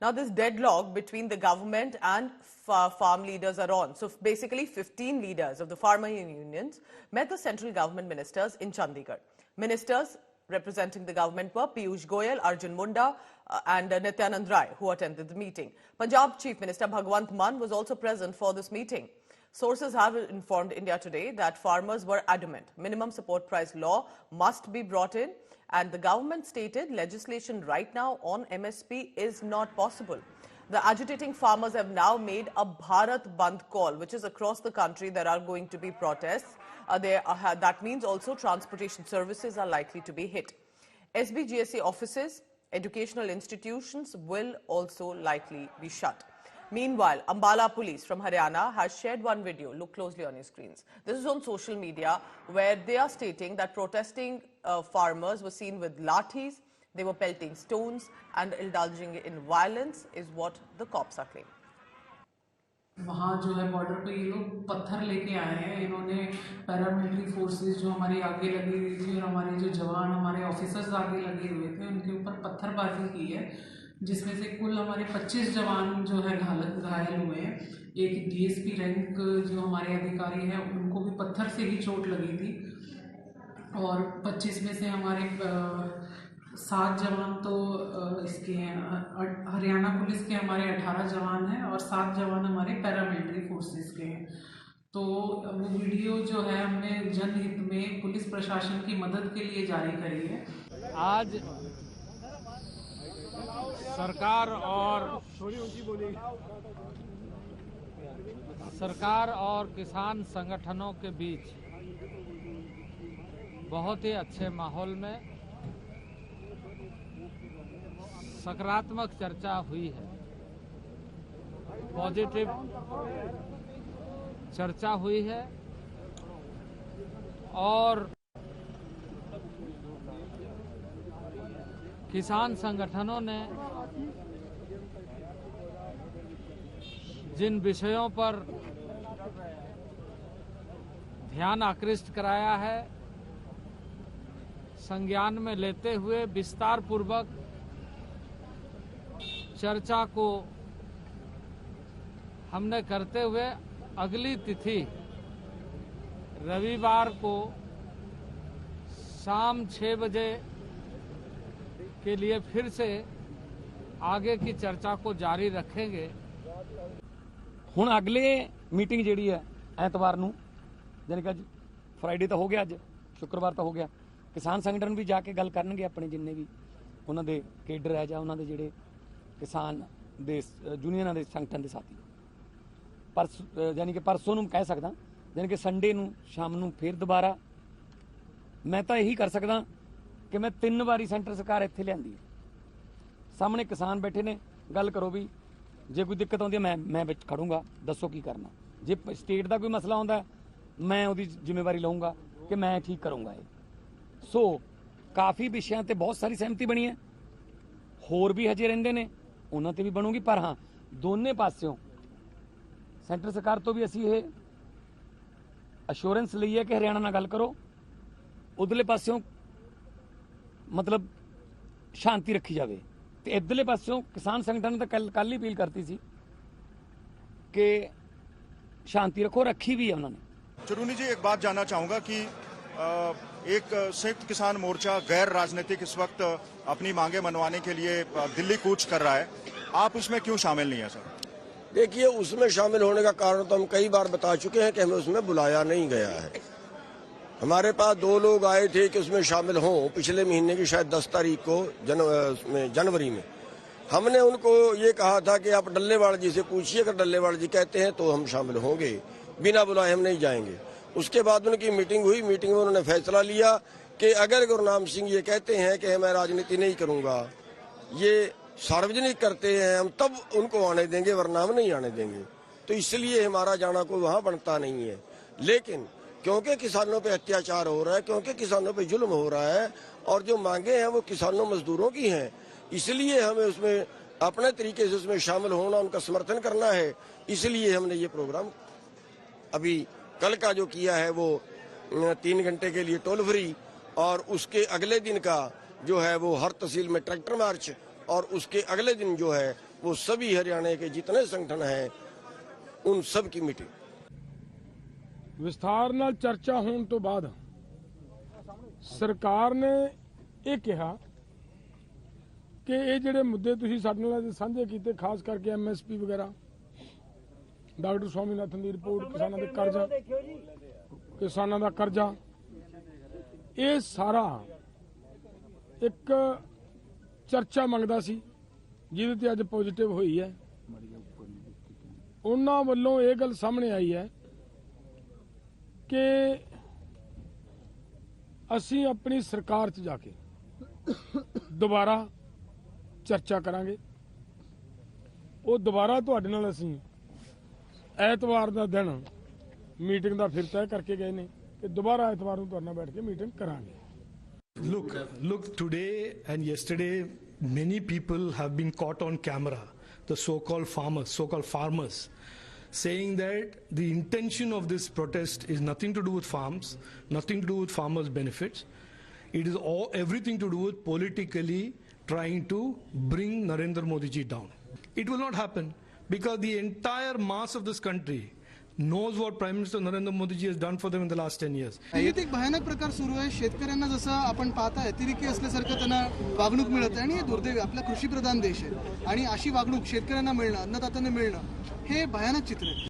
Now, this deadlock between the government and farm leaders are on. So, basically, 15 leaders of the farmer unions met the central government ministers in Chandigarh. Ministers representing the government were Piyush Goyal, Arjun Munda and Nityanand Rai, who attended the meeting. Punjab Chief Minister Bhagwant Mann was also present for this meeting. Sources have informed India Today that farmers were adamant minimum support price law must be brought in, and the government stated legislation right now on MSP is not possible. The agitating farmers have now made a Bharat Bandh call, which is across the country there are going to be protests. That means also transportation services are likely to be hit. SBGSC offices, educational institutions will also likely be shut. Meanwhile, Ambala police from Haryana has shared one video. Look closely on your screens. This is on social media where they are stating that protesting farmers were seen with lathis, they were pelting stones and indulging in violence is what the cops are claiming. वहाँ जो है border पे ये लोग पत्थर लेके आए हैं। इन्होंने पैरामिलिट्री फोर्सेस जो हमारी आगे लगी हुई थी और हमारे जो जवान हमारे ऑफिसर्स आगे लगे हुए थे उनके ऊपर पत्थरबाजी की है, जिसमें से कुल हमारे 25 जवान जो है घायल हुए हैं। एक डीएसपी रैंक जो हमारे अधिकारी हैं उनको भी पत्थर से ही चोट लगी थी और 25 में से हमारे 7 जवान तो इसके हैं, हरियाणा पुलिस के हमारे 18 जवान हैं और 7 जवान हमारे पैरामिलिट्री फोर्सेस के हैं। तो वो वीडियो जो है हमने जनहित में पुलिस प्रशासन की मदद के लिए जारी करी है। आज सरकार और किसान संगठनों के बीच बहुत ही अच्छे माहौल में सकारात्मक चर्चा हुई है, पॉजिटिव चर्चा हुई है और किसान संगठनों ने जिन विषयों पर ध्यान आकृष्ट कराया है, संज्ञान में लेते हुए विस्तार पूर्वक चर्चा को हमने करते हुए अगली तिथि रविवार को शाम 6 बजे के लिए फिर से आगे की चर्चा को जारी रखेंगे। ਹੁਣ अगले मीटिंग जी है ਐਤਵਾਰ ਨੂੰ, यानी कि अज फ्राइडे तो हो गया, अज शुक्रवार तो हो गया। किसान संगठन भी जाके गल करनगे अपने जिन्ने भी उन्होंने केडर है ਜਾਂ ਉਹਨਾਂ ਦੇ ਜਿਹੜੇ किसान ਦੇ यूनियन के संगठन के साथी यानी कि परसों ਨੂੰ कह सकदा, यानी कि संडे ਨੂੰ शाम ਨੂੰ फिर दोबारा मैं तो यही कर सकदा कि मैं 3 ਵਾਰੀ सेंटर सरकार ਇੱਥੇ ਲਿਆਂਦੀ है, सामने किसान बैठे ने, गल करो भी जे कोई दिक्कत आती है मैं विच खड़ूंगा, दसो की करना। जे स्टेट का कोई मसला आता मैं उसकी जिम्मेवारी लऊँगा कि मैं ठीक करूँगा। सो काफ़ी विषयों पर बहुत सारी सहमति बनी है, होर भी हजे रहिंदे ने, उन्हां ते भी बनूगी। पर हाँ, दोने पासों सेंटर सरकार तो भी असी ये अश्योरेंस लई है कि हरियाणा नाल गल करो, उधरले पासों मतलब शांति रखी जाए। तो इधरले पासों किसान संगठन ने तो कल ही अपील करती सी कि शांति रखो, रखी भी है उन्होंने। चरूनी जी, एक बात जानना चाहूँगा कि एक संयुक्त किसान मोर्चा गैर राजनीतिक इस वक्त अपनी मांगे मनवाने के लिए दिल्ली कूच कर रहा है, आप उसमें क्यों शामिल नहीं है सर? देखिए, उसमें शामिल होने का कारण तो हम कई बार बता चुके हैं कि हमें उसमें बुलाया नहीं गया है। हमारे पास 2 लोग आए थे कि उसमें शामिल हों, पिछले महीने की शायद 10 तारीख को जनवरी में। हमने उनको ये कहा था कि आप डल्लेवाल जी से पूछिए, अगर डल्लेवाल जी कहते हैं तो हम शामिल होंगे, बिना बुलाए हम नहीं जाएंगे। उसके बाद उनकी मीटिंग हुई, मीटिंग में उन्होंने फैसला लिया कि अगर गुरनाम सिंह ये कहते हैं कि मैं राजनीति नहीं करूंगा, ये सार्वजनिक करते हैं, हम तब उनको आने देंगे, वरना हम नहीं आने देंगे। तो इसलिए हमारा जाना कोई वहाँ बनता नहीं है। लेकिन क्योंकि किसानों पे अत्याचार हो रहा है, क्योंकि किसानों पे जुल्म हो रहा है और जो मांगे हैं वो किसानों मजदूरों की हैं, इसलिए हमें उसमें अपने तरीके से उसमें शामिल होना, उनका समर्थन करना है। इसलिए हमने ये प्रोग्राम अभी कल का जो किया है वो 3 घंटे के लिए टोल फ्री, और उसके अगले दिन का जो है वो हर तहसील में ट्रैक्टर मार्च, और उसके अगले दिन जो है वो सभी हरियाणा के जितने संगठन हैं उन सब की मीटिंग। ਵਿਸਥਾਰ ਨਾਲ ਚਰਚਾ ਹੋਣ ਤੋਂ ਬਾਅਦ ਸਰਕਾਰ ਨੇ ਇਹ ਕਿਹਾ ਕਿ ਇਹ ਜਿਹੜੇ ਮੁੱਦੇ ਤੁਸੀਂ ਸਾਡੇ ਨਾਲ ਸਾਂਝੇ ਕੀਤੇ, ਖਾਸ ਕਰਕੇ ਐਮਐਸਪੀ ਵਗੈਰਾ, ਡਾਕਟਰ ਸਵਾਮੀਨਾਥਨ ਦੀ ਰਿਪੋਰਟ, ਕਿਸਾਨਾਂ ਦਾ ਕਰਜ਼ਾ, ਇਹ ਸਾਰਾ ਇੱਕ ਚਰਚਾ ਮੰਗਦਾ ਸੀ ਜਿਹਦੇ ਤੇ ਅੱਜ ਪੋਜ਼ਿਟਿਵ ਹੋਈ ਹੈ। ਉਹਨਾਂ ਵੱਲੋਂ ਇਹ ਗੱਲ ਸਾਹਮਣੇ ਆਈ ਹੈ ਕਿ ਅਸੀਂ ਆਪਣੀ ਸਰਕਾਰ 'ਚ ਜਾ ਕੇ ਦੁਬਾਰਾ ਚਰਚਾ ਕਰਾਂਗੇ। ਉਹ ਦੁਬਾਰਾ ਤੁਹਾਡੇ ਨਾਲ ਅਸੀਂ ਐਤਵਾਰ ਦਾ ਦਿਨ ਮੀਟਿੰਗ ਦਾ ਫਿਰ ਤੈਅ ਕਰਕੇ ਗਏ ਨੇ ਕਿ ਦੁਬਾਰਾ ਐਤਵਾਰ ਨੂੰ ਤੁਹਾਡੇ ਨਾਲ ਬੈਠ ਕੇ ਮੀਟਿੰਗ ਕਰਾਂਗੇ। Look, today and yesterday, many people have been caught on camera, the so-called farmers, saying that the intention of this protest is nothing to do with farms, nothing to do with farmers' benefits. It is everything to do with politically trying to bring Narendra Modi ji down. It will not happen because the entire mass of this country knows what Prime Minister Narendra Modi ji has done for them in the last 10 years. दिल्लीत एक भयानक प्रकार सुरू आहे। शेतकऱ्यांना जसं आपण पाहताय अतिरेकी असल्यासारखं त्यांना वागणूक मिळत आहे आणि हे दुर्दैवी आपला कृषीप्रधान देश आहे आणि अशी वागणूक शेतकऱ्यांना मिळणं, अन्नदात्यांना मिळणं हे भयानक चित्र आहे।